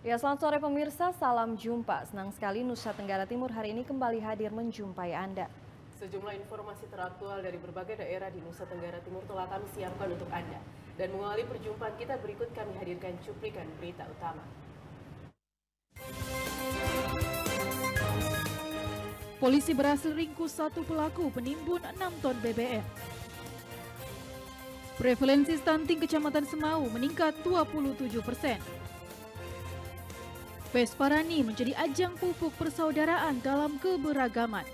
Ya, selamat sore pemirsa, salam jumpa. Senang sekali Nusa Tenggara Timur hari ini kembali hadir menjumpai Anda. Sejumlah informasi teraktual dari berbagai daerah di Nusa Tenggara Timur telah kami siapkan untuk Anda. Dan mengawali perjumpaan kita berikut kami hadirkan cuplikan berita utama. Polisi berhasil ringkus satu pelaku penimbun 6 ton BBM. Prevalensi stunting Kecamatan Semau meningkat 27%. Pesparani menjadi ajang pupuk persaudaraan dalam keberagaman.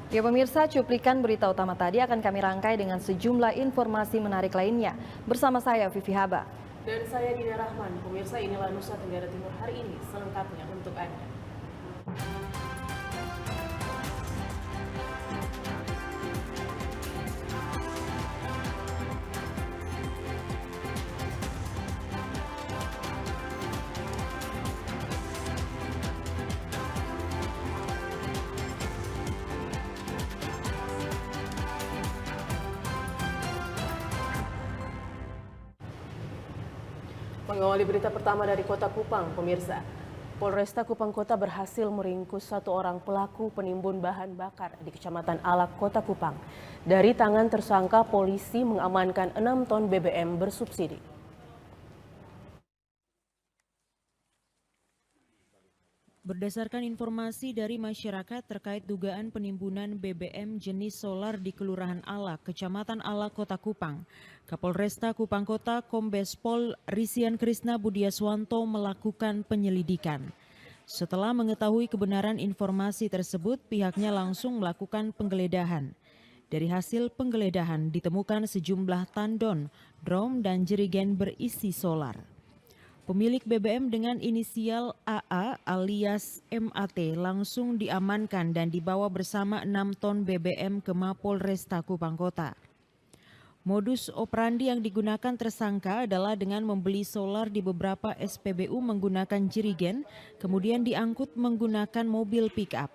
Ya pemirsa, cuplikan berita utama tadi akan kami rangkai dengan sejumlah informasi menarik lainnya. Bersama saya Vivi Haba. Dan saya Dina Rahman. Pemirsa, inilah Nusa Tenggara Timur hari ini selengkapnya untuk Anda. Mengawali berita pertama dari Kota Kupang, pemirsa. Polresta Kupang Kota berhasil meringkus satu orang pelaku penimbun bahan bakar di Kecamatan Alak, Kota Kupang. Dari tangan tersangka, polisi mengamankan 6 ton BBM bersubsidi. Berdasarkan informasi dari masyarakat terkait dugaan penimbunan BBM jenis solar di Kelurahan Alak, Kecamatan Alak, Kota Kupang, Kapolresta Kupang Kota Kombes Pol Risian Krisna Budiaswanto melakukan penyelidikan. Setelah mengetahui kebenaran informasi tersebut, pihaknya langsung melakukan penggeledahan. Dari hasil penggeledahan ditemukan sejumlah tandon, drum, dan jerigen berisi solar. Pemilik BBM dengan inisial AA alias MAT langsung diamankan dan dibawa bersama 6 ton BBM ke Mapolresta Kupang Kota. Modus operandi yang digunakan tersangka adalah dengan membeli solar di beberapa SPBU menggunakan jerigen, kemudian diangkut menggunakan mobil pick-up.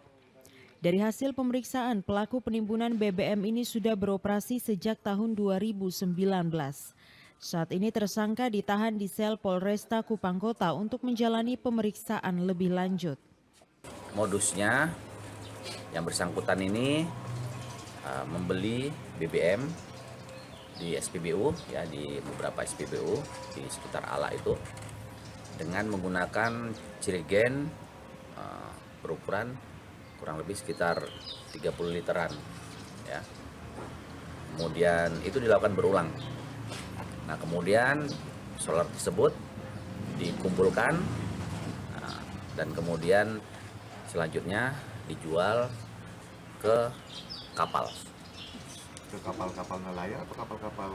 Dari hasil pemeriksaan, pelaku penimbunan BBM ini sudah beroperasi sejak tahun 2019. Saat ini tersangka ditahan di sel Polresta Kupang Kota untuk menjalani pemeriksaan lebih lanjut. Modusnya yang bersangkutan ini membeli BBM di SPBU, ya, di beberapa SPBU di sekitar Alak itu dengan menggunakan jerigen berukuran kurang lebih sekitar 30 literan, ya. Kemudian itu dilakukan berulang. Nah, kemudian solar tersebut dikumpulkan dan kemudian selanjutnya dijual ke kapal. Ke kapal-kapal nelayan atau kapal-kapal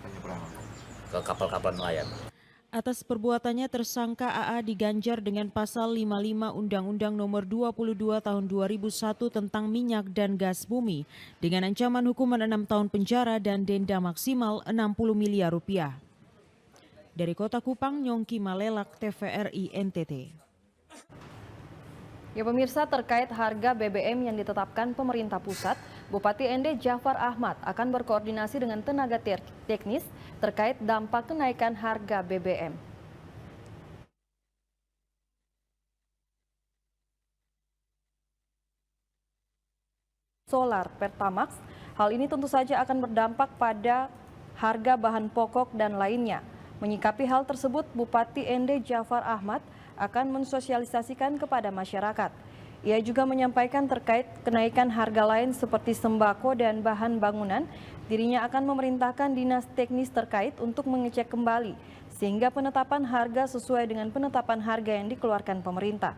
penyeberangan? Ke kapal-kapal nelayan. Atas perbuatannya tersangka AA diganjar dengan pasal 55 Undang-Undang Nomor 22 Tahun 2001 tentang minyak dan gas bumi dengan ancaman hukuman 6 tahun penjara dan denda maksimal 60 miliar rupiah. Dari Kota Kupang, Nyongki Malelak, TVRI NTT. Ya pemirsa, terkait harga BBM yang ditetapkan pemerintah pusat, Bupati ND Jafar Ahmad akan berkoordinasi dengan tenaga teknis terkait dampak kenaikan harga BBM. Solar Pertamax, hal ini tentu saja akan berdampak pada harga bahan pokok dan lainnya. Menyikapi hal tersebut, Bupati ND Jafar Ahmad akan mensosialisasikan kepada masyarakat. Ia juga menyampaikan terkait kenaikan harga lain seperti sembako dan bahan bangunan, dirinya akan memerintahkan dinas teknis terkait untuk mengecek kembali, sehingga penetapan harga sesuai dengan penetapan harga yang dikeluarkan pemerintah.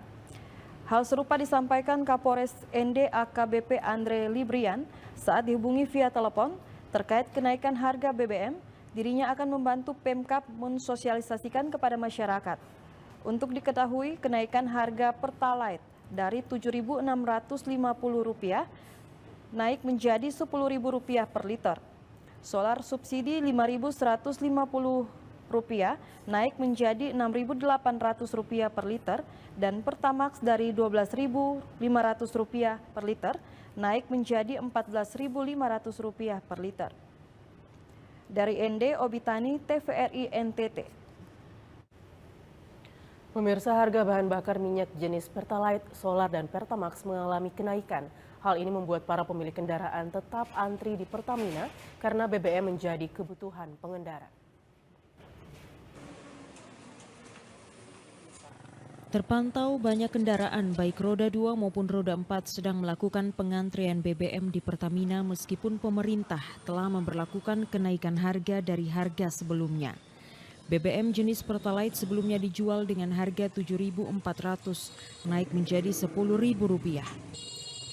Hal serupa disampaikan Kapolres ND AKBP Andre Librian saat dihubungi via telepon terkait kenaikan harga BBM, dirinya akan membantu Pemkab mensosialisasikan kepada masyarakat. Untuk diketahui, kenaikan harga Pertalite dari Rp7.650 naik menjadi Rp10.000 per liter. Solar subsidi Rp5.150 naik menjadi Rp6.800 per liter dan Pertamax dari Rp12.500 per liter naik menjadi Rp14.500 per liter. Dari ND Obitani, TVRI NTT. Pemirsa, harga bahan bakar minyak jenis Pertalite, Solar, dan Pertamax mengalami kenaikan. Hal ini membuat para pemilik kendaraan tetap antri di Pertamina karena BBM menjadi kebutuhan pengendara. Terpantau banyak kendaraan baik roda 2 maupun roda 4 sedang melakukan pengantrian BBM di Pertamina meskipun pemerintah telah memberlakukan kenaikan harga dari harga sebelumnya. BBM jenis Pertalite sebelumnya dijual dengan harga Rp7.400 naik menjadi Rp10.000.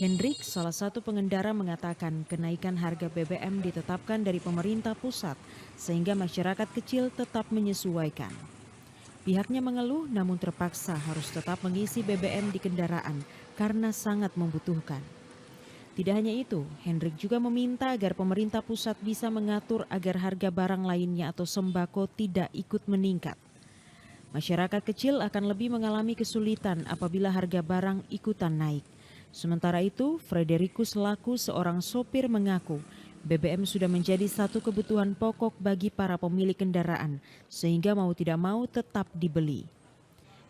Hendrik, salah satu pengendara, mengatakan kenaikan harga BBM ditetapkan dari pemerintah pusat sehingga masyarakat kecil tetap menyesuaikan. Pihaknya mengeluh namun terpaksa harus tetap mengisi BBM di kendaraan karena sangat membutuhkan. Tidak hanya itu, Hendrik juga meminta agar pemerintah pusat bisa mengatur agar harga barang lainnya atau sembako tidak ikut meningkat. Masyarakat kecil akan lebih mengalami kesulitan apabila harga barang ikutan naik. Sementara itu, Frederikus selaku seorang sopir mengaku BBM sudah menjadi satu kebutuhan pokok bagi para pemilik kendaraan, sehingga mau tidak mau tetap dibeli.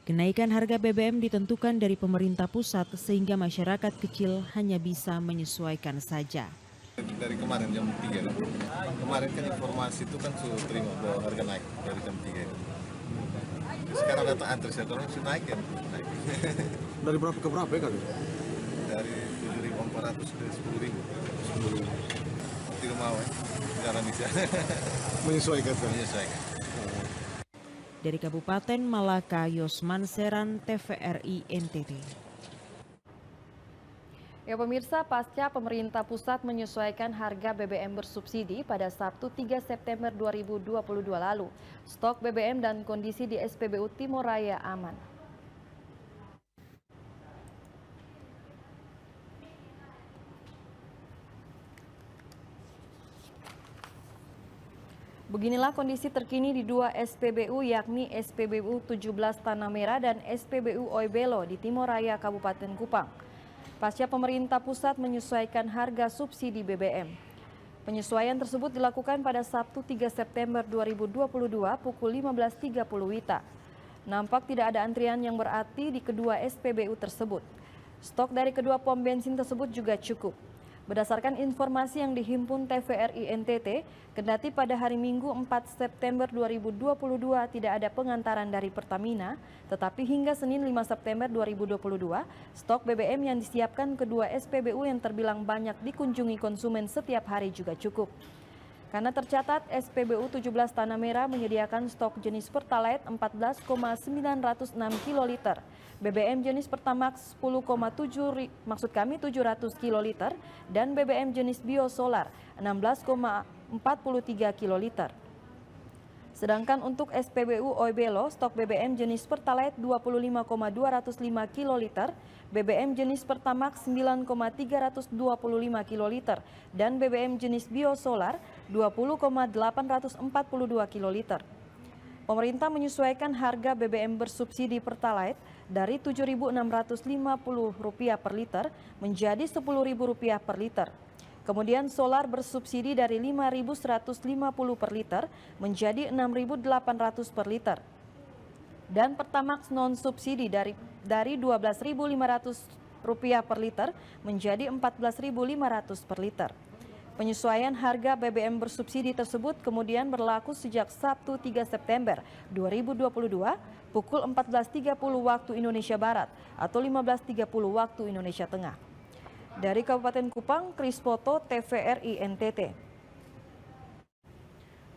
Kenaikan harga BBM ditentukan dari pemerintah pusat sehingga masyarakat kecil hanya bisa menyesuaikan saja. Dari kemarin jam 3 kan? Kemarin kan informasi itu kan sudah terima bahwa harga naik dari jam 3 itu. Sekarang data antri saya tolong sudah naik ya? Naik. Dari berapa ke berapa ya kan? Dari 7.400 ke 10.000. Tidak mau ya, jalan bisa. Menyesuaikan. Dari Kabupaten Malaka, Yosman Seran, TVRI NTT. Ya pemirsa, pasca pemerintah pusat menyesuaikan harga BBM bersubsidi pada Sabtu 3 September 2022 lalu, stok BBM dan kondisi di SPBU Timur Raya aman. Beginilah kondisi terkini di dua SPBU yakni SPBU 17 Tanah Merah dan SPBU Oibelo di Timur Raya Kabupaten Kupang. Pasca pemerintah pusat menyesuaikan harga subsidi BBM. Penyesuaian tersebut dilakukan pada Sabtu 3 September 2022 pukul 15.30 WITA. Nampak tidak ada antrian yang berarti di kedua SPBU tersebut. Stok dari kedua pom bensin tersebut juga cukup. Berdasarkan informasi yang dihimpun TVRI NTT, kendati pada hari Minggu 4 September 2022 tidak ada pengantaran dari Pertamina, tetapi hingga Senin 5 September 2022, stok BBM yang disiapkan kedua SPBU yang terbilang banyak dikunjungi konsumen setiap hari juga cukup. Karena tercatat SPBU 17 Tanah Merah menyediakan stok jenis Pertalite 14,906 kiloliter, BBM jenis Pertamax 700 kiloliter, dan BBM jenis Biosolar 16,43 kiloliter. Sedangkan untuk SPBU Oibelo, stok BBM jenis Pertalite 25,205 kiloliter, BBM jenis Pertamax 9,325 kiloliter, dan BBM jenis Biosolar 20,842 kiloliter. Pemerintah menyesuaikan harga BBM bersubsidi Pertalite dari Rp7.650 per liter menjadi Rp10.000 per liter. Kemudian solar bersubsidi dari Rp5.150 per liter menjadi Rp6.800 per liter. Dan Pertamax non subsidi dari Rp12.500 per liter menjadi Rp14.500 per liter. Penyesuaian harga BBM bersubsidi tersebut kemudian berlaku sejak Sabtu 3 September 2022 pukul 14.30 waktu Indonesia Barat atau 15.30 waktu Indonesia Tengah. Dari Kabupaten Kupang, Krispoto, TVRI NTT.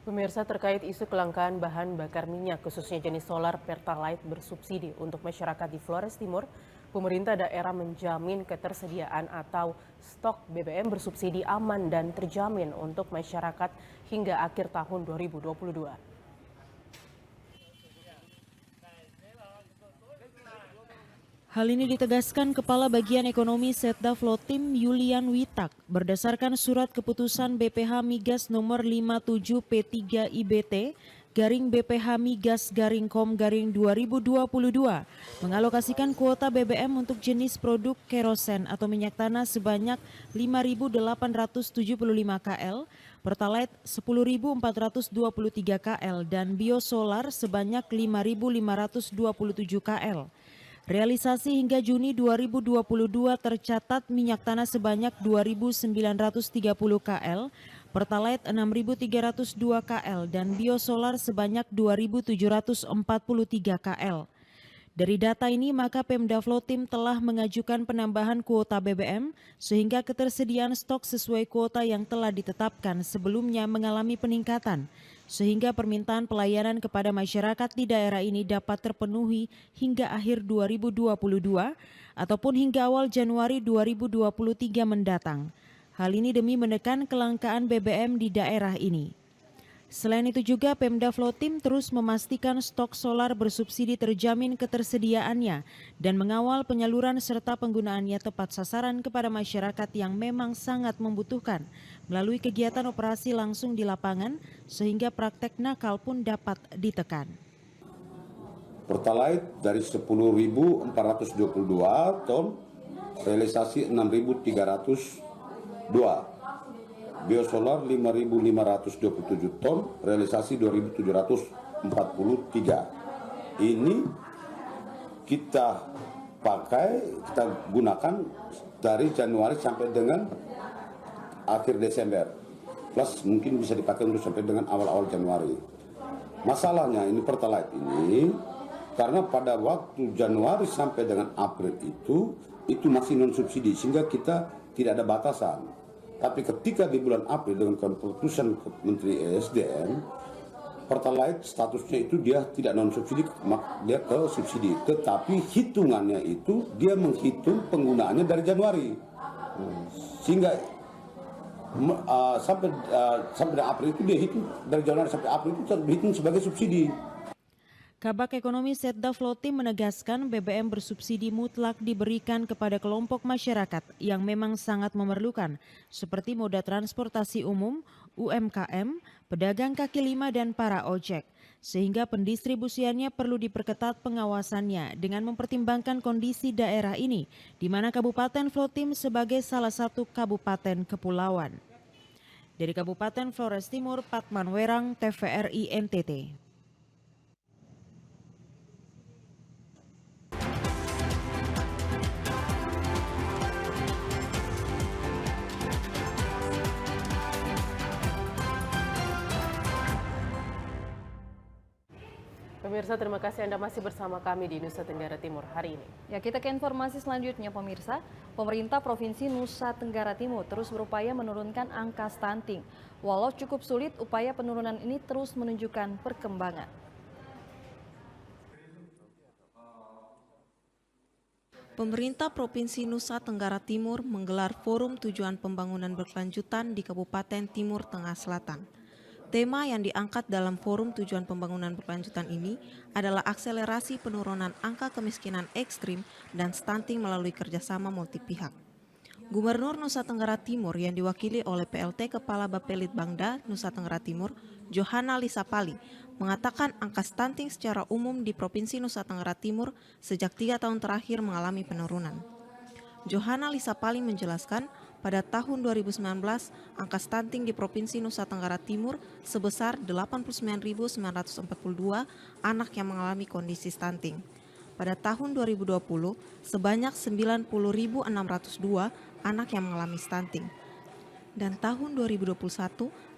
Pemirsa, terkait isu kelangkaan bahan bakar minyak khususnya jenis solar Pertalite bersubsidi untuk masyarakat di Flores Timur, pemerintah daerah menjamin ketersediaan atau stok BBM bersubsidi aman dan terjamin untuk masyarakat hingga akhir tahun 2022. Hal ini ditegaskan Kepala Bagian Ekonomi Setda Flotim Yulian Witak berdasarkan surat keputusan BPH Migas nomor 57 P3 IBT garing BPH Migas garing Kom garing 2022 mengalokasikan kuota BBM untuk jenis produk kerosen atau minyak tanah sebanyak 5.875 KL Pertalite 10.423 KL dan biosolar sebanyak 5.527 KL. Realisasi hingga Juni 2022 tercatat minyak tanah sebanyak 2.930 KL, Pertalite 6.302 KL dan biosolar sebanyak 2.743 KL. Dari data ini, maka Pemda Vlottim telah mengajukan penambahan kuota BBM sehingga ketersediaan stok sesuai kuota yang telah ditetapkan sebelumnya mengalami peningkatan, sehingga permintaan pelayanan kepada masyarakat di daerah ini dapat terpenuhi hingga akhir 2022 ataupun hingga awal Januari 2023 mendatang. Hal ini demi menekan kelangkaan BBM di daerah ini. Selain itu juga Pemda Vlottim terus memastikan stok solar bersubsidi terjamin ketersediaannya dan mengawal penyaluran serta penggunaannya tepat sasaran kepada masyarakat yang memang sangat membutuhkan melalui kegiatan operasi langsung di lapangan sehingga praktek nakal pun dapat ditekan. Pertalite dari 10.422 ton, realisasi 6.302. Biosolar 5.527 ton, realisasi 2.743. Ini kita gunakan dari Januari sampai dengan akhir Desember. Plus mungkin bisa dipakai untuk sampai dengan awal-awal Januari. Masalahnya ini Pertalite ini, karena pada waktu Januari sampai dengan April itu masih non subsidi sehingga kita tidak ada batasan. Tapi ketika di bulan April dengan keputusan Menteri ESDM, Pertalite statusnya itu dia tidak non subsidi, dia ke subsidi. Tetapi hitungannya itu dia menghitung penggunaannya dari Januari, sehingga sampai April itu dia hitung dari Januari sampai April itu terhitung sebagai subsidi. Kabak Ekonomi Setda Vlottim menegaskan BBM bersubsidi mutlak diberikan kepada kelompok masyarakat yang memang sangat memerlukan, seperti moda transportasi umum, UMKM, pedagang kaki lima dan para ojek. Sehingga pendistribusiannya perlu diperketat pengawasannya dengan mempertimbangkan kondisi daerah ini, di mana Kabupaten Vlottim sebagai salah satu kabupaten kepulauan. Dari Kabupaten Flores Timur, Patman Werang, TVRI NTT. Pemirsa, terima kasih Anda masih bersama kami di Nusa Tenggara Timur hari ini. Ya, kita ke informasi selanjutnya pemirsa. Pemerintah Provinsi Nusa Tenggara Timur terus berupaya menurunkan angka stunting. Walau cukup sulit, upaya penurunan ini terus menunjukkan perkembangan. Pemerintah Provinsi Nusa Tenggara Timur menggelar Forum Tujuan Pembangunan Berkelanjutan di Kabupaten Timur Tengah Selatan. Tema yang diangkat dalam Forum Tujuan Pembangunan Berkelanjutan ini adalah akselerasi penurunan angka kemiskinan ekstrim dan stunting melalui kerjasama multipihak. Gubernur Nusa Tenggara Timur yang diwakili oleh PLT Kepala Bapelitbangda Nusa Tenggara Timur, Johanna Lisapali, mengatakan angka stunting secara umum di Provinsi Nusa Tenggara Timur sejak 3 tahun terakhir mengalami penurunan. Johanna Lisapali menjelaskan, pada tahun 2019, angka stunting di Provinsi Nusa Tenggara Timur sebesar 89.942 anak yang mengalami kondisi stunting. Pada tahun 2020, sebanyak 90.602 anak yang mengalami stunting. Dan tahun 2021,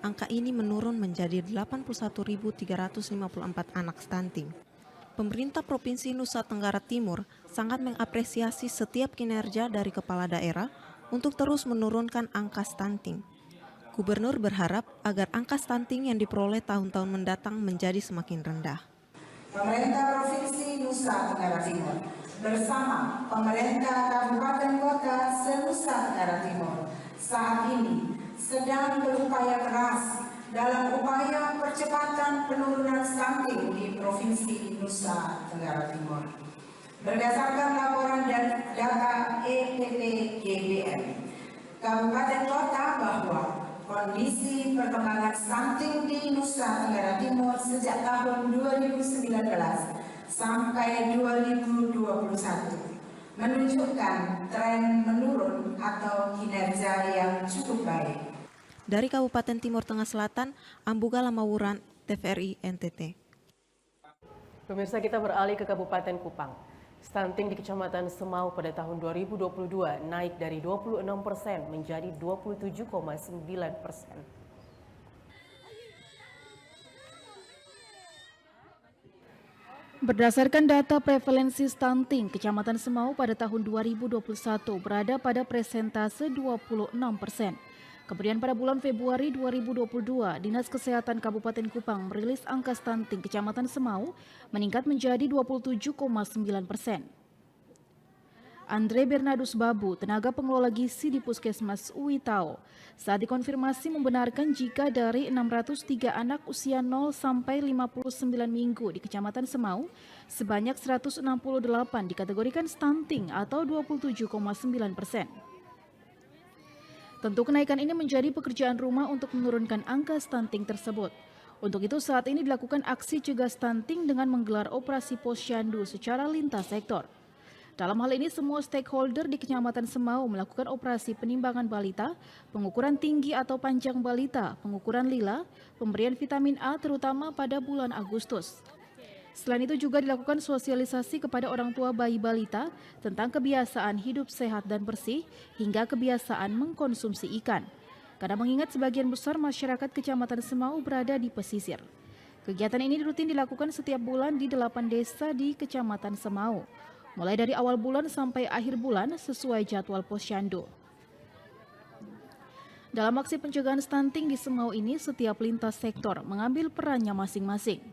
angka ini menurun menjadi 81.354 anak stunting. Pemerintah Provinsi Nusa Tenggara Timur sangat mengapresiasi setiap kinerja dari kepala daerah untuk terus menurunkan angka stunting. Gubernur berharap agar angka stunting yang diperoleh tahun-tahun mendatang menjadi semakin rendah. Pemerintah Provinsi Nusa Tenggara Timur bersama pemerintah Kabupaten Kota se-Nusa Tenggara Timur saat ini sedang berupaya keras dalam upaya percepatan penurunan stunting di Provinsi Nusa Tenggara Timur. Berdasarkan laporan dan data EPPGBM, Kabupaten Kota bahwa kondisi perkembangan stunting di Nusa Tenggara Timur sejak tahun 2019 sampai 2021 menunjukkan tren menurun atau kinerja yang cukup baik. Dari Kabupaten Timur Tengah Selatan, Ambuga Lamawuran, TVRI NTT. Pemirsa, kita beralih ke Kabupaten Kupang. Stunting di Kecamatan Semau pada tahun 2022 naik dari 26% menjadi 27,9%. Berdasarkan data prevalensi stunting, Kecamatan Semau pada tahun 2021 berada pada presentase 26%. Kemudian pada bulan Februari 2022, Dinas Kesehatan Kabupaten Kupang merilis angka stunting Kecamatan Semau meningkat menjadi 27,9%. Andre Bernardus Babu, tenaga pengelola gizi di Puskesmas Uitau, saat dikonfirmasi membenarkan jika dari 603 anak usia 0 sampai 59 minggu di Kecamatan Semau, sebanyak 168 dikategorikan stunting atau 27,9%. Tentu kenaikan ini menjadi pekerjaan rumah untuk menurunkan angka stunting tersebut. Untuk itu saat ini dilakukan aksi cegah stunting dengan menggelar operasi posyandu secara lintas sektor. Dalam hal ini semua stakeholder di Kecamatan Semau melakukan operasi penimbangan balita, pengukuran tinggi atau panjang balita, pengukuran lila, pemberian vitamin A terutama pada bulan Agustus. Selain itu juga dilakukan sosialisasi kepada orang tua bayi balita tentang kebiasaan hidup sehat dan bersih hingga kebiasaan mengkonsumsi ikan. Karena mengingat sebagian besar masyarakat Kecamatan Semau berada di pesisir. Kegiatan ini rutin dilakukan setiap bulan di 8 desa di Kecamatan Semau, mulai dari awal bulan sampai akhir bulan sesuai jadwal posyandu. Dalam aksi pencegahan stunting di Semau ini, setiap lintas sektor mengambil perannya masing-masing.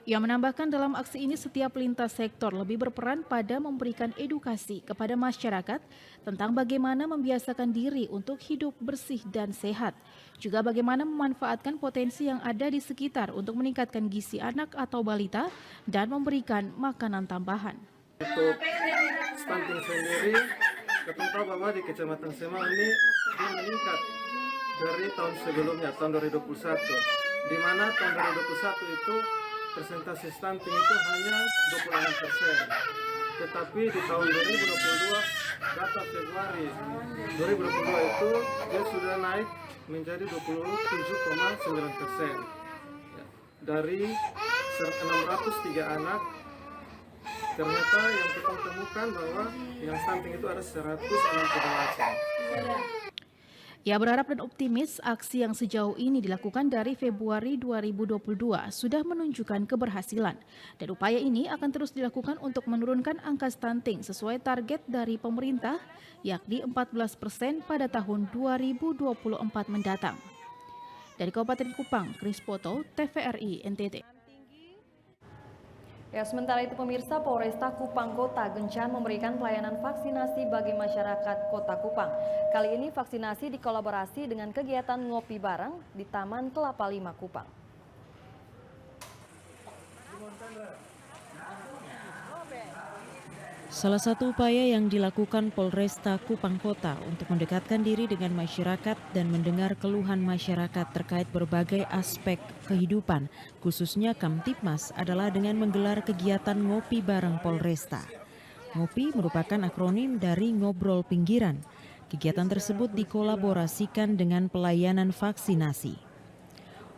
Ia menambahkan dalam aksi ini setiap lintas sektor lebih berperan pada memberikan edukasi kepada masyarakat tentang bagaimana membiasakan diri untuk hidup bersih dan sehat, juga bagaimana memanfaatkan potensi yang ada di sekitar untuk meningkatkan gizi anak atau balita dan memberikan makanan tambahan. Untuk stunting sendiri, kita tahu bahwa di Kecamatan Semau ini dia meningkat dari tahun sebelumnya, tahun 2021, di mana tahun 2021 itu presentasi stunting itu hanya 26%. Tetapi di tahun 2022, data Februari 2022 itu dia sudah naik menjadi 27,9%. Dari 603 anak, ternyata yang kita temukan bahwa yang stunting itu ada 168. Ia berharap dan optimis aksi yang sejauh ini dilakukan dari Februari 2022 sudah menunjukkan keberhasilan dan upaya ini akan terus dilakukan untuk menurunkan angka stunting sesuai target dari pemerintah yakni 14% pada tahun 2024 mendatang. Dari Kabupaten Kupang, Kris Poto, TVRI NTT. Ya, sementara itu pemirsa, Polresta Kupang Kota gencar memberikan pelayanan vaksinasi bagi masyarakat Kota Kupang. Kali ini vaksinasi dikolaborasi dengan kegiatan ngopi bareng di Taman Kelapa Lima Kupang. Salah satu upaya yang dilakukan Polresta Kupang Kota untuk mendekatkan diri dengan masyarakat dan mendengar keluhan masyarakat terkait berbagai aspek kehidupan, khususnya Kamtipmas, adalah dengan menggelar kegiatan ngopi bareng Polresta. Ngopi merupakan akronim dari ngobrol pinggiran. Kegiatan tersebut dikolaborasikan dengan pelayanan vaksinasi.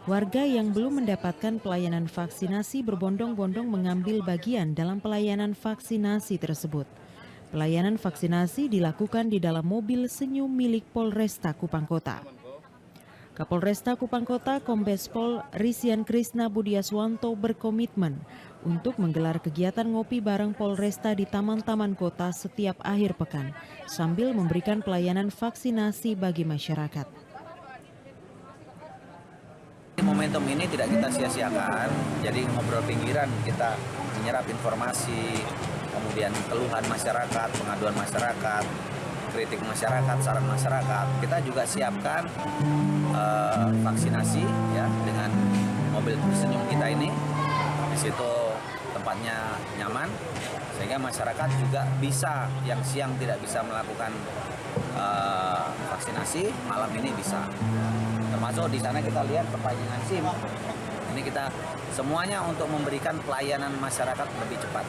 Warga yang belum mendapatkan pelayanan vaksinasi berbondong-bondong mengambil bagian dalam pelayanan vaksinasi tersebut. Pelayanan vaksinasi dilakukan di dalam mobil senyum milik Polresta Kupang Kota. Kapolresta Kupang Kota Kombes Pol Risian Krisna Budiaswanto berkomitmen untuk menggelar kegiatan ngopi bareng Polresta di taman-taman kota setiap akhir pekan, sambil memberikan pelayanan vaksinasi bagi masyarakat. Momentum ini tidak kita sia-siakan, jadi ngobrol pinggiran kita menyerap informasi, kemudian keluhan masyarakat, pengaduan masyarakat, kritik masyarakat, saran masyarakat. Kita juga siapkan vaksinasi ya dengan mobil senyum kita ini. Di situ tempatnya nyaman, sehingga masyarakat juga bisa yang siang tidak bisa melakukan vaksinasi, malam ini bisa. Termasuk di sana kita lihat perpanjangan SIM. Ini kita semuanya untuk memberikan pelayanan masyarakat lebih cepat.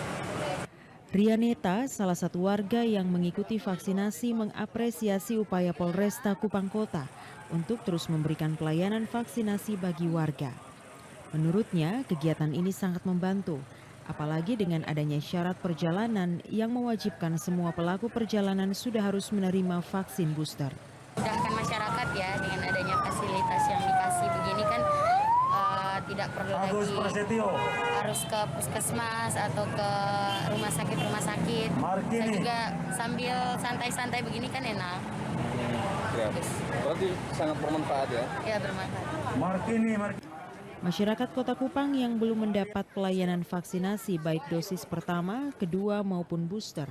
Rianeta, salah satu warga yang mengikuti vaksinasi, mengapresiasi upaya Polresta Kupang Kota untuk terus memberikan pelayanan vaksinasi bagi warga. Menurutnya, kegiatan ini sangat membantu, apalagi dengan adanya syarat perjalanan yang mewajibkan semua pelaku perjalanan sudah harus menerima vaksin booster. Mudahkan masyarakat ya, dengan adanya fasilitas yang dikasih begini kan tidak perlu lagi harus ke puskesmas atau ke rumah sakit. Saya juga sambil santai-santai begini kan enak. Ya, berarti sangat bermanfaat ya? Ya, bermanfaat. Masyarakat Kota Kupang yang belum mendapat pelayanan vaksinasi baik dosis pertama, kedua maupun booster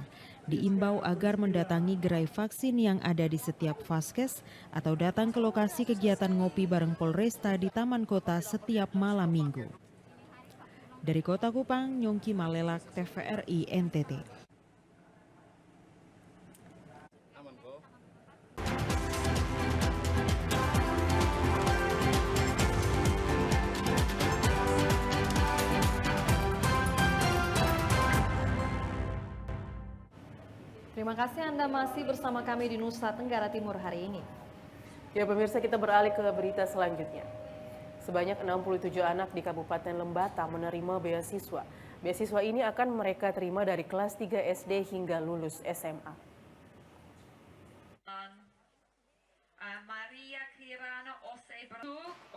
diimbau agar mendatangi gerai vaksin yang ada di setiap vaskes atau datang ke lokasi kegiatan ngopi bareng Polresta di Taman Kota setiap malam minggu. Dari Kota Kupang, Nyongki Malelak, TVRI NTT. Terima kasih Anda masih bersama kami di Nusa Tenggara Timur hari ini. Ya pemirsa, kita beralih ke berita selanjutnya. Sebanyak 67 anak di Kabupaten Lembata menerima beasiswa. Beasiswa ini akan mereka terima dari kelas 3 SD hingga lulus SMA.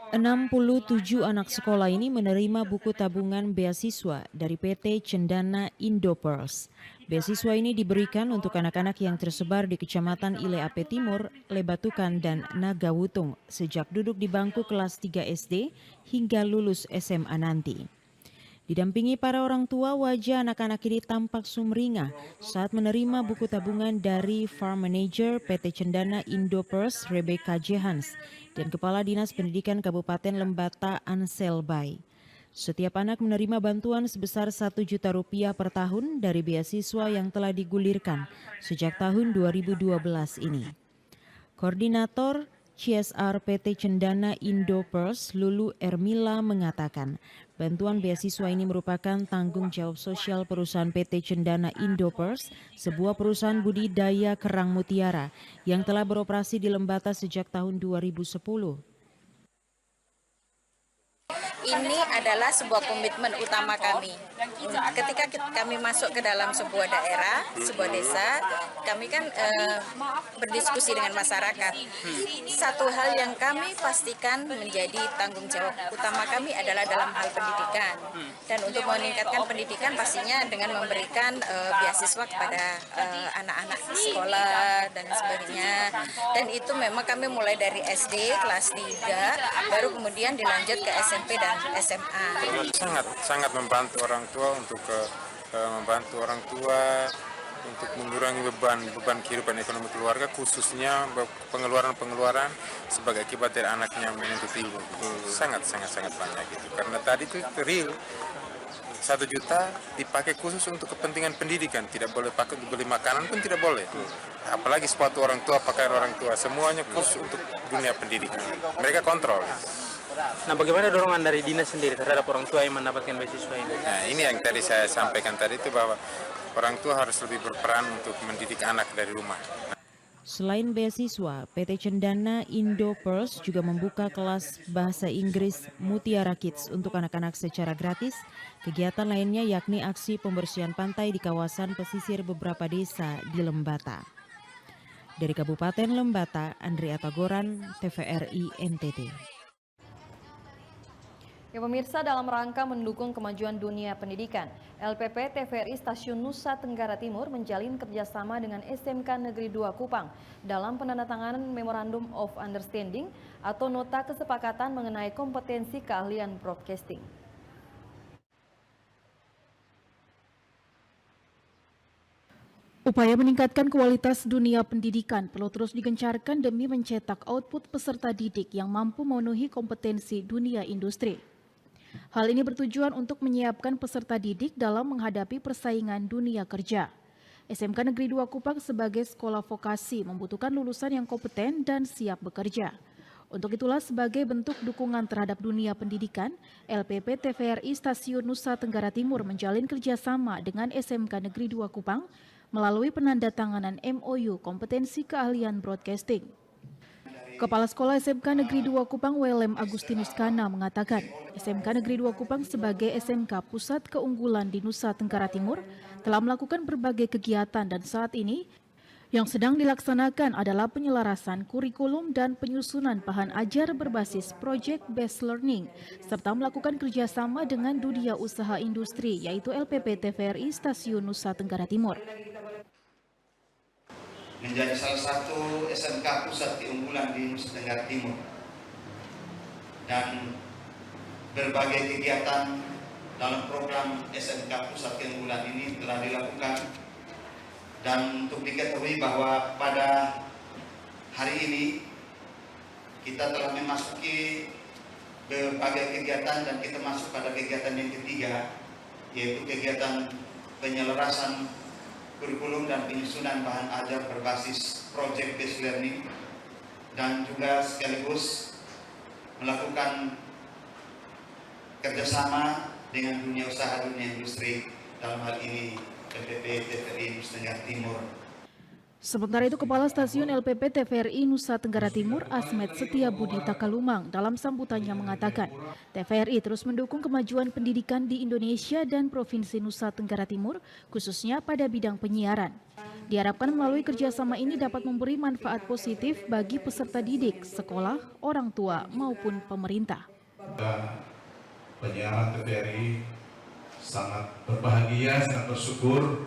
67 anak sekolah ini menerima buku tabungan beasiswa dari PT Cendana Indopers. Beasiswa ini diberikan untuk anak-anak yang tersebar di Kecamatan Ileape Timur, Lebatukan, dan Nagawutung sejak duduk di bangku kelas 3 SD hingga lulus SMA nanti. Didampingi para orang tua, wajah anak-anak ini tampak sumringah saat menerima buku tabungan dari Farm Manager PT Cendana Indopers Rebecca Jehans dan Kepala Dinas Pendidikan Kabupaten Lembata Ansel Bay. Setiap anak menerima bantuan sebesar Rp1 juta per tahun dari beasiswa yang telah digulirkan sejak tahun 2012 ini. Koordinator CSR PT Cendana Indopers Lulu Ermila mengatakan bantuan beasiswa ini merupakan tanggung jawab sosial perusahaan PT Cendana Indopers, sebuah perusahaan budidaya kerang mutiara yang telah beroperasi di Lembata sejak tahun 2010. Ini adalah sebuah komitmen utama kami. Ketika kami masuk ke dalam sebuah daerah, sebuah desa, kami kan berdiskusi dengan masyarakat. Satu hal yang kami pastikan menjadi tanggung jawab utama kami adalah dalam hal pendidikan. Dan untuk meningkatkan pendidikan pastinya dengan memberikan beasiswa kepada anak-anak sekolah dan sebagainya. Dan itu memang kami mulai dari SD kelas 3, baru kemudian dilanjut ke SMP dan SMA. Sangat membantu orang tua untuk mengurangi beban kehidupan ekonomi keluarga, khususnya pengeluaran sebagai akibat dari anaknya menuntut ilmu. Sangat banyak gitu. Karena tadi itu real 1 juta dipakai khusus untuk kepentingan pendidikan, tidak boleh pakai untuk beli makanan pun tidak boleh. Apalagi sepatu orang tua, pakaian orang tua, semuanya khusus untuk dunia pendidikan. Mereka kontrol. Nah, bagaimana dorongan dari dinas sendiri terhadap orang tua yang mendapatkan beasiswa ini? Nah, ini yang tadi saya sampaikan tadi itu bahwa orang tua harus lebih berperan untuk mendidik anak dari rumah. Selain beasiswa, PT Cendana Indopers juga membuka kelas bahasa Inggris Mutiara Kids untuk anak-anak secara gratis. Kegiatan lainnya yakni aksi pembersihan pantai di kawasan pesisir beberapa desa di Lembata. Dari Kabupaten Lembata, Andrea Tagoran, TVRI NTT. Ya pemirsa, dalam rangka mendukung kemajuan dunia pendidikan, LPP TVRI Stasiun Nusa Tenggara Timur menjalin kerjasama dengan SMK Negeri 2 Kupang dalam penandatanganan Memorandum of Understanding atau nota kesepakatan mengenai kompetensi keahlian broadcasting. Upaya meningkatkan kualitas dunia pendidikan perlu terus digencarkan demi mencetak output peserta didik yang mampu memenuhi kompetensi dunia industri. Hal ini bertujuan untuk menyiapkan peserta didik dalam menghadapi persaingan dunia kerja. SMK Negeri 2 Kupang sebagai sekolah vokasi membutuhkan lulusan yang kompeten dan siap bekerja. Untuk itulah sebagai bentuk dukungan terhadap dunia pendidikan, LPP TVRI Stasiun Nusa Tenggara Timur menjalin kerjasama dengan SMK Negeri 2 Kupang melalui penandatanganan MOU kompetensi keahlian broadcasting. Kepala Sekolah SMK Negeri 2 Kupang WLM Agustinus Kana mengatakan, SMK Negeri 2 Kupang sebagai SMK pusat keunggulan di Nusa Tenggara Timur telah melakukan berbagai kegiatan dan saat ini yang sedang dilaksanakan adalah penyelarasan kurikulum dan penyusunan bahan ajar berbasis Project Based Learning serta melakukan kerjasama dengan dunia usaha industri yaitu LPP TVRI Stasiun Nusa Tenggara Timur. Menjadi salah satu SMK pusat keunggulan di Nusa Tenggara Timur dan berbagai kegiatan dalam program SMK pusat keunggulan ini telah dilakukan, dan untuk diketahui bahwa pada hari ini kita telah memasuki berbagai kegiatan dan kita masuk pada kegiatan yang ketiga, yaitu kegiatan penyelarasan kurikulum dan penyusunan bahan ajar berbasis Project Based Learning, dan juga sekaligus melakukan kerjasama dengan dunia usaha, dunia industri, dalam hal ini LPP TVRI Nusa Tenggara Timur. Sementara itu, Kepala Stasiun LPP TVRI Nusa Tenggara Timur, Asmet Setiabudi Takalumang, dalam sambutannya mengatakan, TVRI terus mendukung kemajuan pendidikan di Indonesia dan Provinsi Nusa Tenggara Timur, khususnya pada bidang penyiaran. Diharapkan melalui kerjasama ini dapat memberi manfaat positif bagi peserta didik, sekolah, orang tua, maupun pemerintah. Penyiaran TVRI sangat berbahagia, sangat bersyukur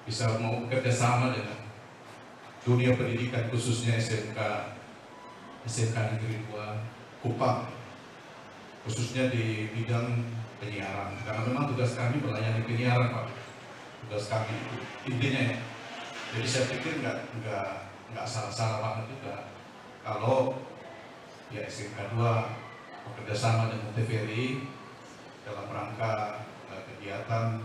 bisa mau kerjasama dengan dunia pendidikan, khususnya SMK Negeri 2 Kupang, khususnya di bidang penyiaran. Karena memang tugas kami melayani penyiaran, Pak. Tugas kami itu intinya ya. Jadi saya pikir nggak salah-salah banget juga kalau ya SMK 2 bekerjasama dengan TVRI dalam rangka kegiatan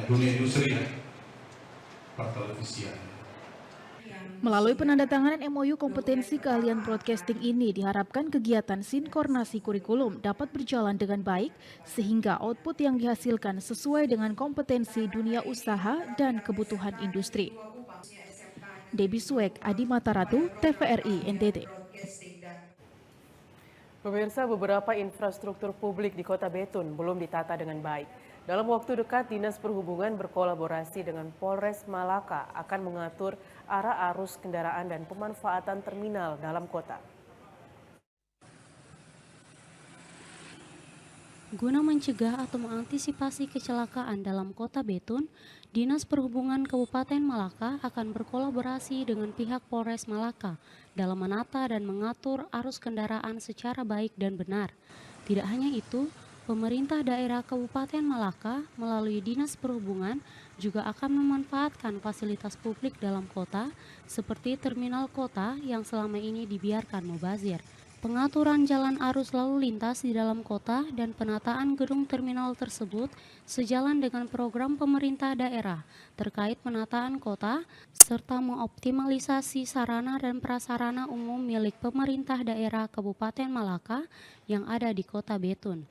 dunia industri pertelevisian. Melalui penandatanganan MOU kompetensi keahlian broadcasting ini diharapkan kegiatan sinkronasi kurikulum dapat berjalan dengan baik sehingga output yang dihasilkan sesuai dengan kompetensi dunia usaha dan kebutuhan industri. Debbie Suek, Adi Mataratu, TVRI NTT. Pemirsa, beberapa infrastruktur publik di Kota Betun belum ditata dengan baik. Dalam waktu dekat, Dinas Perhubungan berkolaborasi dengan Polres Malaka akan mengatur arah arus kendaraan dan pemanfaatan terminal dalam kota. Guna mencegah atau mengantisipasi kecelakaan dalam Kota Betun, Dinas Perhubungan Kabupaten Malaka akan berkolaborasi dengan pihak Polres Malaka dalam menata dan mengatur arus kendaraan secara baik dan benar. Tidak hanya itu, pemerintah daerah Kabupaten Malaka melalui Dinas Perhubungan juga akan memanfaatkan fasilitas publik dalam kota seperti terminal kota yang selama ini dibiarkan mubazir. Pengaturan jalan arus lalu lintas di dalam kota dan penataan gedung terminal tersebut sejalan dengan program pemerintah daerah terkait penataan kota serta mengoptimalisasi sarana dan prasarana umum milik pemerintah daerah Kabupaten Malaka yang ada di Kota Betun.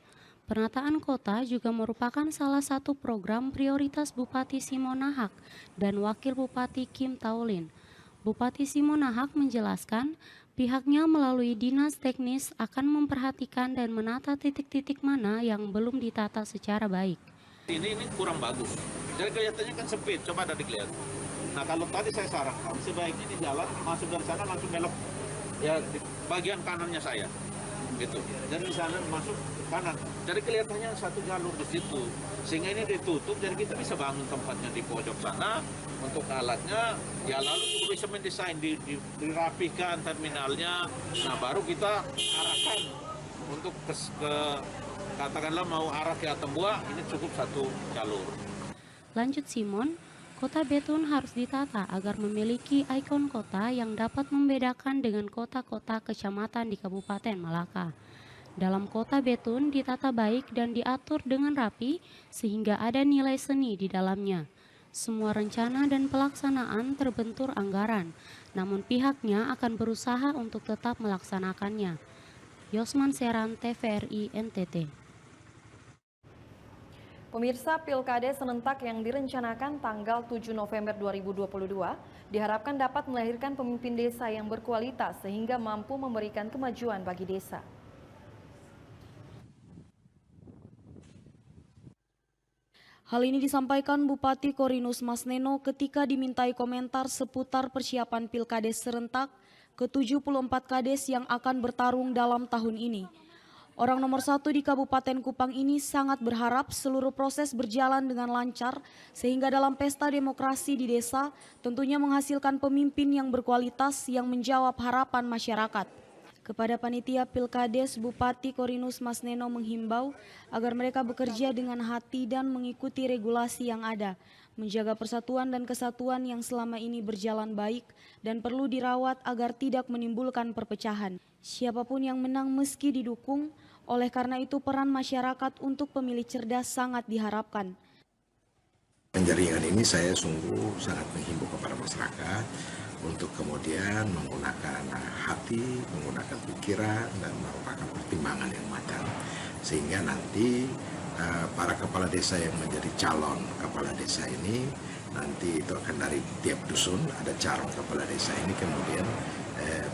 Penataan kota juga merupakan salah satu program prioritas Bupati Simonahak dan Wakil Bupati Kim Taulin. Bupati Simonahak menjelaskan pihaknya melalui dinas teknis akan memperhatikan dan menata titik-titik mana yang belum ditata secara baik. Ini kurang bagus, jadi kelihatannya kan sempit, coba ada dilihat. Nah kalau tadi saya sarankan sebaiknya di jalan masuk dari sana langsung belok ya di bagian kanannya saya, gitu. Dan di sana masuk kanan, jadi kelihatannya satu jalur di situ, sehingga ini ditutup, jadi kita bisa bangun tempatnya di pojok sana untuk alatnya, ya lalu bisa mendesain, dirapihkan terminalnya, nah baru kita arahkan untuk ke katakanlah mau arah ke Atambua, ini cukup satu jalur. Lanjut Simon, Kota Betun harus ditata agar memiliki ikon kota yang dapat membedakan dengan kota-kota kecamatan di Kabupaten Malaka. Dalam Kota Betun ditata baik dan diatur dengan rapi sehingga ada nilai seni di dalamnya. Semua rencana dan pelaksanaan terbentur anggaran, namun pihaknya akan berusaha untuk tetap melaksanakannya. Yosman Seran, TVRI NTT. Pemirsa, Pilkades serentak yang direncanakan tanggal 7 November 2022 diharapkan dapat melahirkan pemimpin desa yang berkualitas sehingga mampu memberikan kemajuan bagi desa. Hal ini disampaikan Bupati Korinus Masneno ketika dimintai komentar seputar persiapan Pilkades serentak ke-74 Kades yang akan bertarung dalam tahun ini. Orang nomor 1 di Kabupaten Kupang ini sangat berharap seluruh proses berjalan dengan lancar sehingga dalam pesta demokrasi di desa tentunya menghasilkan pemimpin yang berkualitas yang menjawab harapan masyarakat. Kepada panitia Pilkades, Bupati Korinus Masneno menghimbau agar mereka bekerja dengan hati dan mengikuti regulasi yang ada, menjaga persatuan dan kesatuan yang selama ini berjalan baik dan perlu dirawat agar tidak menimbulkan perpecahan. Siapapun yang menang meski didukung, oleh karena itu peran masyarakat untuk pemilih cerdas sangat diharapkan. Penjaringan ini saya sungguh sangat menghimbau kepada masyarakat untuk kemudian menggunakan hati, menggunakan pikiran, dan merupakan pertimbangan yang matang. Sehingga nanti para kepala desa yang menjadi calon kepala desa ini, nanti itu akan dari tiap dusun, ada calon kepala desa ini, kemudian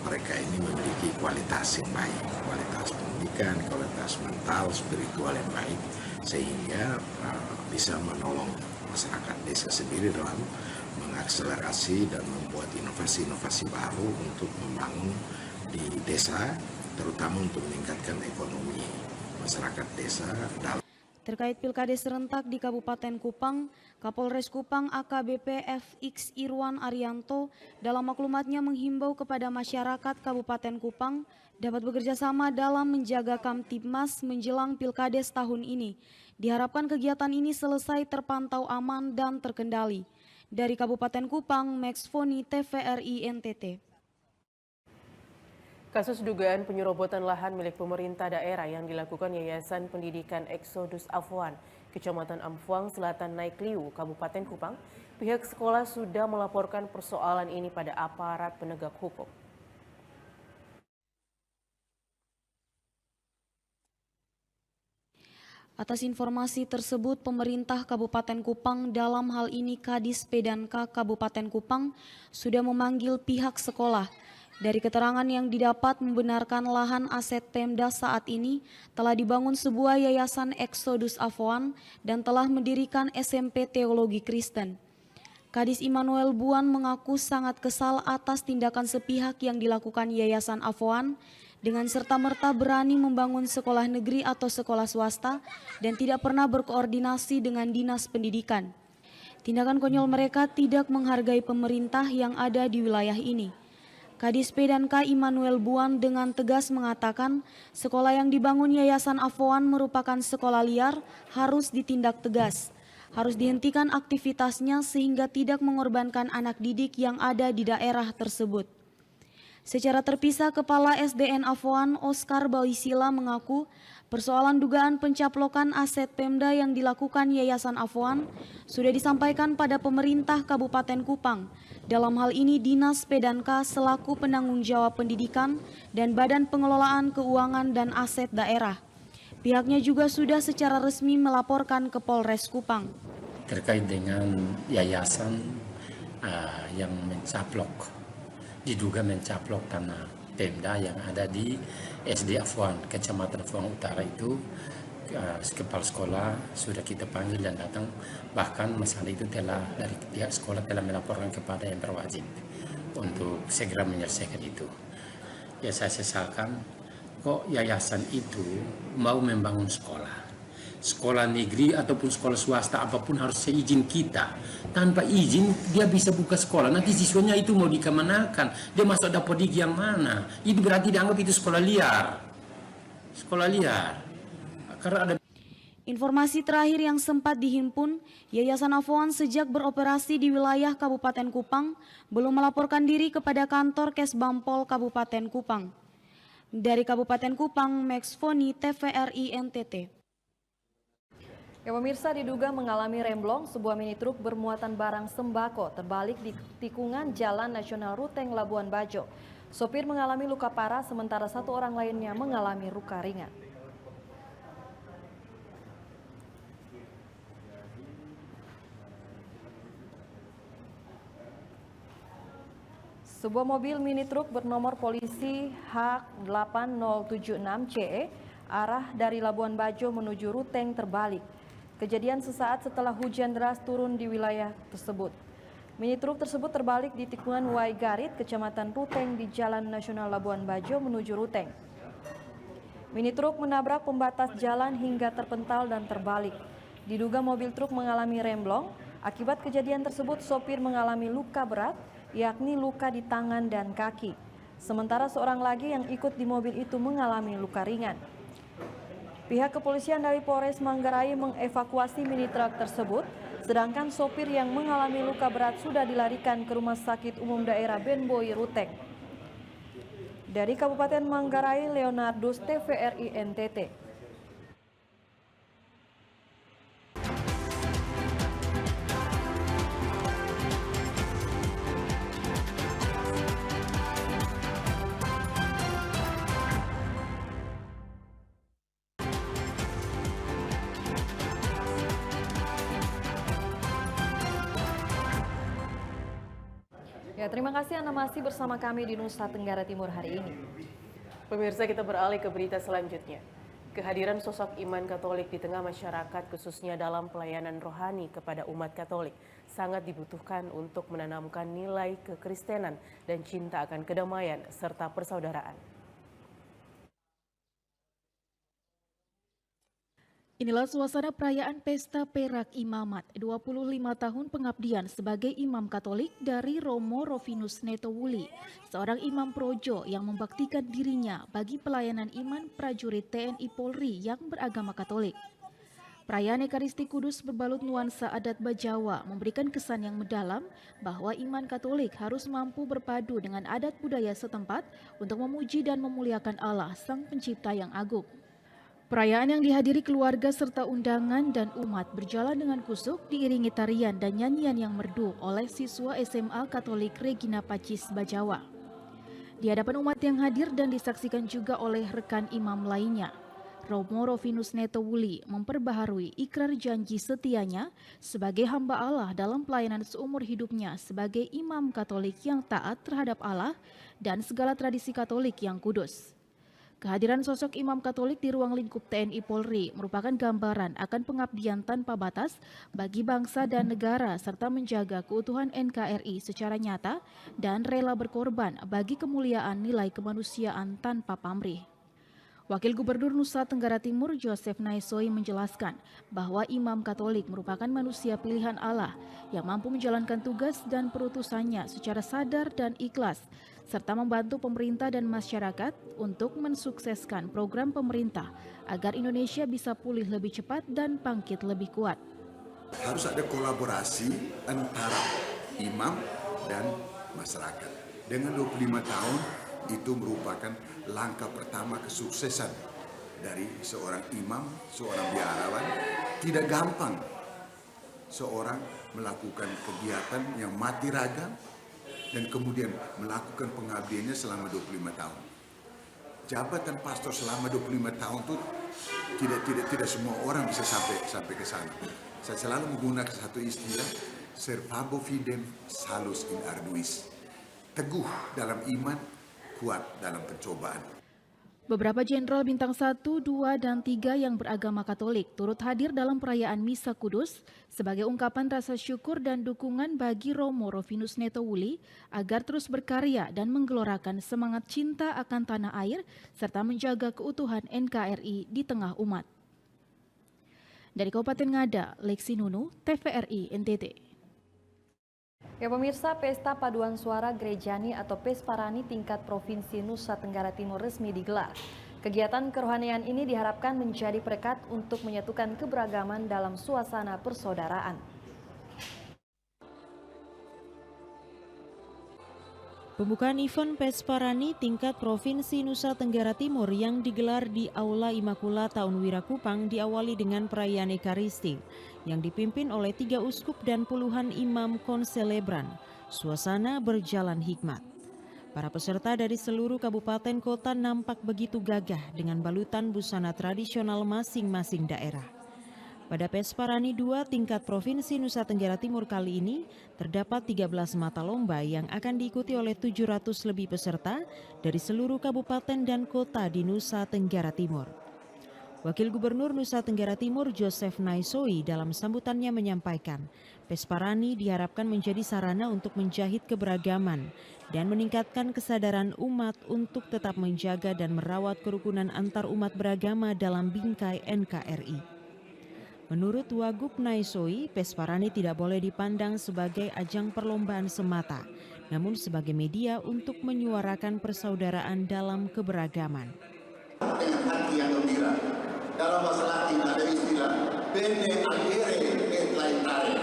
mereka ini memiliki kualitas yang baik, kualitas pendidikan, kualitas mental, spiritual yang baik, sehingga bisa menolong masyarakat desa sendiri dalam mengakselerasi dan membuat inovasi-inovasi baru untuk membangun di desa, terutama untuk meningkatkan ekonomi masyarakat desa. Terkait Pilkades serentak di Kabupaten Kupang, Kapolres Kupang AKBP FX Irwan Arianto dalam maklumatnya menghimbau kepada masyarakat Kabupaten Kupang dapat bekerja sama dalam menjaga Kamtibmas menjelang Pilkades tahun ini. Diharapkan kegiatan ini selesai terpantau aman dan terkendali. Dari Kabupaten Kupang, Max Foni, TVRI NTT. Kasus dugaan penyerobotan lahan milik pemerintah daerah yang dilakukan Yayasan Pendidikan Exodus Afwan, Kecamatan Amphoang Selatan Naikliu, Kabupaten Kupang, pihak sekolah sudah melaporkan persoalan ini pada aparat penegak hukum. Atas informasi tersebut, pemerintah Kabupaten Kupang dalam hal ini Kadis Pedanka Kabupaten Kupang sudah memanggil pihak sekolah. Dari keterangan yang didapat membenarkan lahan aset Pemda saat ini telah dibangun sebuah yayasan Exodus Afwan dan telah mendirikan SMP Teologi Kristen. Kadis Immanuel Buan mengaku sangat kesal atas tindakan sepihak yang dilakukan Yayasan Afwan dengan serta-merta berani membangun sekolah negeri atau sekolah swasta dan tidak pernah berkoordinasi dengan dinas pendidikan. Tindakan konyol mereka tidak menghargai pemerintah yang ada di wilayah ini. Kadis Pedanka Immanuel Buan dengan tegas mengatakan sekolah yang dibangun Yayasan Afwan merupakan sekolah liar, harus ditindak tegas. Harus dihentikan aktivitasnya sehingga tidak mengorbankan anak didik yang ada di daerah tersebut. Secara terpisah, Kepala SDN Afwan Oscar Bawisila mengaku persoalan dugaan pencaplokan aset Pemda yang dilakukan Yayasan Afwan sudah disampaikan pada pemerintah Kabupaten Kupang. Dalam hal ini Dinas Pedanka selaku penanggung jawab pendidikan dan Badan Pengelolaan Keuangan dan Aset Daerah. Pihaknya juga sudah secara resmi melaporkan ke Polres Kupang. Terkait dengan yayasan yang diduga mencaplok tanah Pemda yang ada di SD Afwan, Kecamatan Afwan Utara itu, kepala sekolah sudah kita panggil dan datang. Bahkan masalah itu telah dari pihak sekolah telah melaporkan kepada yang berwajib untuk segera menyelesaikan itu. Ya saya sesalkan kok yayasan itu mau membangun sekolah negeri ataupun sekolah swasta apapun harus seizin kita. Tanpa izin dia bisa buka sekolah. Nanti siswanya itu mau dikemanakan? Dia masuk dapodik yang mana? Itu berarti dianggap itu sekolah liar. Sekolah liar. Karena ada Informasi terakhir yang sempat dihimpun, Yayasan Afwan sejak beroperasi di wilayah Kabupaten Kupang belum melaporkan diri kepada kantor Kesbampol Kabupaten Kupang. Dari Kabupaten Kupang, Max Foni, TVRI NTT. Ya pemirsa, diduga mengalami remblong, sebuah mini truk bermuatan barang sembako terbalik di tikungan Jalan Nasional Ruteng, Labuan Bajo. Sopir mengalami luka parah, sementara satu orang lainnya mengalami luka ringan. Sebuah mobil mini truk bernomor polisi H8076CE arah dari Labuan Bajo menuju Ruteng terbalik. Kejadian sesaat setelah hujan deras turun di wilayah tersebut. Mini truk tersebut terbalik di tikungan Waigarit, Kecamatan Ruteng di Jalan Nasional Labuan Bajo menuju Ruteng. Mini truk menabrak pembatas jalan hingga terpental dan terbalik. Diduga mobil truk mengalami remblong. Akibat kejadian tersebut, sopir mengalami luka berat, yakni luka di tangan dan kaki. Sementara seorang lagi yang ikut di mobil itu mengalami luka ringan. Pihak kepolisian dari Polres Manggarai mengevakuasi mini truk tersebut, sedangkan sopir yang mengalami luka berat sudah dilarikan ke Rumah Sakit Umum Daerah Benboy Ruteng. Dari Kabupaten Manggarai, Leonardus, TVRI NTT. Ya, terima kasih Anda masih bersama kami di Nusa Tenggara Timur hari ini. Pemirsa, kita beralih ke berita selanjutnya. Kehadiran sosok iman Katolik di tengah masyarakat, khususnya dalam pelayanan rohani kepada umat Katolik, sangat dibutuhkan untuk menanamkan nilai kekristenan dan cinta akan kedamaian serta persaudaraan. Inilah suasana perayaan Pesta Perak Imamat, 25 tahun pengabdian sebagai imam Katolik dari Romo Rovinus Netowuli, seorang imam projo yang membaktikan dirinya bagi pelayanan iman prajurit TNI Polri yang beragama Katolik. Perayaan Ekaristi Kudus berbalut nuansa adat Bajawa memberikan kesan yang mendalam bahwa iman Katolik harus mampu berpadu dengan adat budaya setempat untuk memuji dan memuliakan Allah, Sang Pencipta yang agung. Perayaan yang dihadiri keluarga serta undangan dan umat berjalan dengan kusuk diiringi tarian dan nyanyian yang merdu oleh siswa SMA Katolik Regina Pacis Bajawa. Di hadapan umat yang hadir dan disaksikan juga oleh rekan imam lainnya, Romo Rovinus Netowuli memperbaharui ikrar janji setianya sebagai hamba Allah dalam pelayanan seumur hidupnya sebagai imam Katolik yang taat terhadap Allah dan segala tradisi Katolik yang kudus. Kehadiran sosok imam Katolik di ruang lingkup TNI Polri merupakan gambaran akan pengabdian tanpa batas bagi bangsa dan negara serta menjaga keutuhan NKRI secara nyata dan rela berkorban bagi kemuliaan nilai kemanusiaan tanpa pamrih. Wakil Gubernur Nusa Tenggara Timur Joseph Naisoi menjelaskan bahwa imam Katolik merupakan manusia pilihan Allah yang mampu menjalankan tugas dan perutusannya secara sadar dan ikhlas, serta membantu pemerintah dan masyarakat untuk mensukseskan program pemerintah agar Indonesia bisa pulih lebih cepat dan bangkit lebih kuat. Harus ada kolaborasi antara imam dan masyarakat. Dengan 25 tahun itu merupakan langkah pertama kesuksesan dari seorang imam, seorang biarawan. Tidak gampang seorang melakukan kegiatan yang mati ragam dan kemudian melakukan pengabdiannya selama 25 tahun. Jabatan pastor selama 25 tahun itu tidak semua orang bisa sampai ke sana. Saya selalu menggunakan satu istilah, servabo fidem salus in arduis. Teguh dalam iman, kuat dalam pencobaan. Beberapa jenderal bintang 1, 2, dan 3 yang beragama Katolik turut hadir dalam perayaan Misa Kudus sebagai ungkapan rasa syukur dan dukungan bagi Romo Rovinus Netowuli agar terus berkarya dan menggelorakan semangat cinta akan tanah air serta menjaga keutuhan NKRI di tengah umat. Dari Kabupaten Ngada, Lexi Nunu, TVRI NTT. Ya pemirsa, Pesta Paduan Suara Gerejani atau Pesparani tingkat Provinsi Nusa Tenggara Timur resmi digelar. Kegiatan kerohanian ini diharapkan menjadi perekat untuk menyatukan keberagaman dalam suasana persaudaraan. Pembukaan event Pesparani tingkat Provinsi Nusa Tenggara Timur yang digelar di Aula Imakula Taun Wira Kupang diawali dengan perayaan Ekaristi yang dipimpin oleh 3 uskup dan puluhan imam konselebran. Suasana berjalan hikmat. Para peserta dari seluruh kabupaten kota nampak begitu gagah dengan balutan busana tradisional masing-masing daerah. Pada Pesparani 2 tingkat Provinsi Nusa Tenggara Timur kali ini, terdapat 13 mata lomba yang akan diikuti oleh 700 lebih peserta dari seluruh kabupaten dan kota di Nusa Tenggara Timur. Wakil Gubernur Nusa Tenggara Timur Joseph Naisoi dalam sambutannya menyampaikan, Pesparani diharapkan menjadi sarana untuk menjahit keberagaman dan meningkatkan kesadaran umat untuk tetap menjaga dan merawat kerukunan antar umat beragama dalam bingkai NKRI. Menurut Wagub Naisoi, Pesparani tidak boleh dipandang sebagai ajang perlombaan semata, namun sebagai media untuk menyuarakan persaudaraan dalam keberagaman. Dengan hati yang gembira, dalam bahasa Latin ada istilah bene agere et laetare,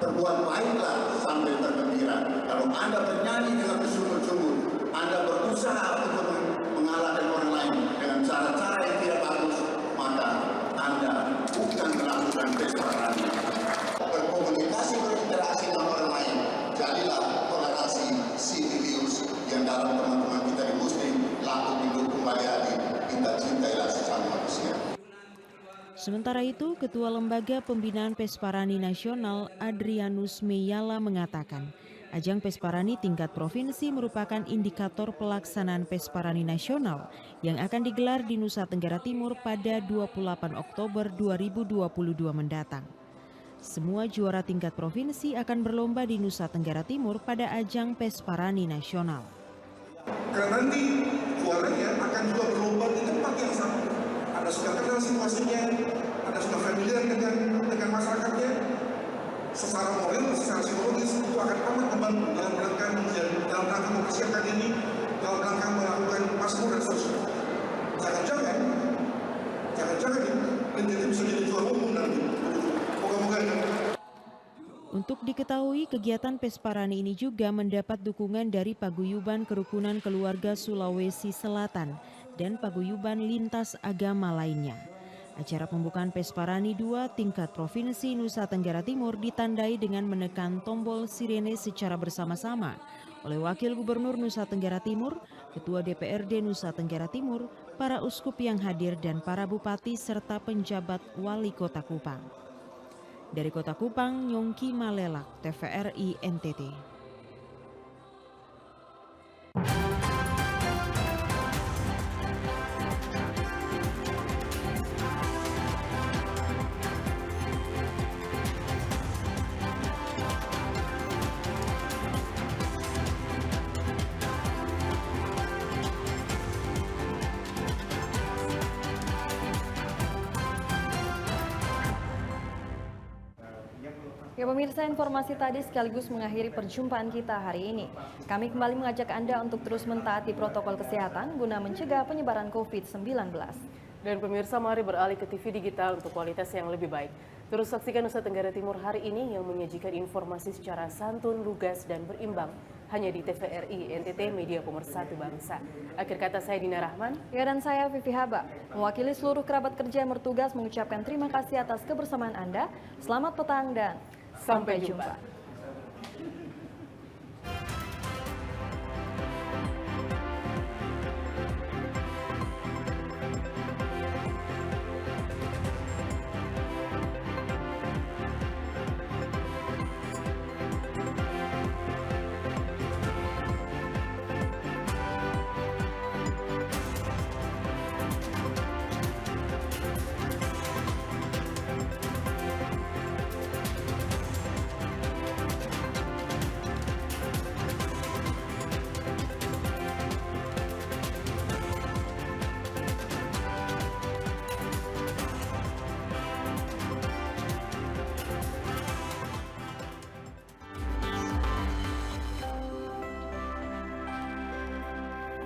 berbuat baiklah sambil bergembira. Kalau Anda bernyanyi dengan bersungguh-sungguh, Anda berusaha untuk mengalahkan orang lain dengan cara-cara yang tidak bagus, maka Anda bukan melakukan Pesparani. Berkomunikasi, berinteraksi dengan orang lain, jadilah toleransi Sibelius yang dalam teman-teman kita di Muslim laku didukung bayani, kita cintailah sesama manusia. Sementara itu, Ketua Lembaga Pembinaan Pesparani Nasional Adrianus Meyala mengatakan, ajang Pesparani tingkat provinsi merupakan indikator pelaksanaan Pesparani Nasional yang akan digelar di Nusa Tenggara Timur pada 28 Oktober 2022 mendatang. Semua juara tingkat provinsi akan berlomba di Nusa Tenggara Timur pada ajang Pesparani Nasional. Karena nanti juaranya akan juga berlomba di tempat yang sama. Ada sudah kenal situasinya, ada sudah familiar dengan masyarakatnya. Secara moral, secara psikologis itu akan amat membantu dalam rangka mempersiapkan ini, dalam rangka melakukan masmur dan seterusnya. Jangan-jangan menjadi bisa jadi juara umum nanti. Moga-moga. Untuk diketahui, kegiatan Pesparani ini juga mendapat dukungan dari Paguyuban Kerukunan Keluarga Sulawesi Selatan dan Paguyuban Lintas Agama lainnya. Acara pembukaan Pesparani 2 tingkat Provinsi Nusa Tenggara Timur ditandai dengan menekan tombol sirene secara bersama-sama oleh Wakil Gubernur Nusa Tenggara Timur, Ketua DPRD Nusa Tenggara Timur, para uskup yang hadir dan para bupati serta penjabat wali kota Kupang. Dari kota Kupang, Nyongki Malelak, TVRI NTT. Ya pemirsa, informasi tadi sekaligus mengakhiri perjumpaan kita hari ini. Kami kembali mengajak Anda untuk terus mentaati protokol kesehatan guna mencegah penyebaran COVID-19. Dan pemirsa, mari beralih ke TV digital untuk kualitas yang lebih baik. Terus saksikan Nusa Tenggara Timur hari ini yang menyajikan informasi secara santun, lugas, dan berimbang. Hanya di TVRI NTT Media Pemersatu Bangsa. Akhir kata saya Dina Rahman. Ya, dan saya Vivi Haba. Mewakili seluruh kerabat kerja yang bertugas mengucapkan terima kasih atas kebersamaan Anda. Selamat petang dan sampai jumpa.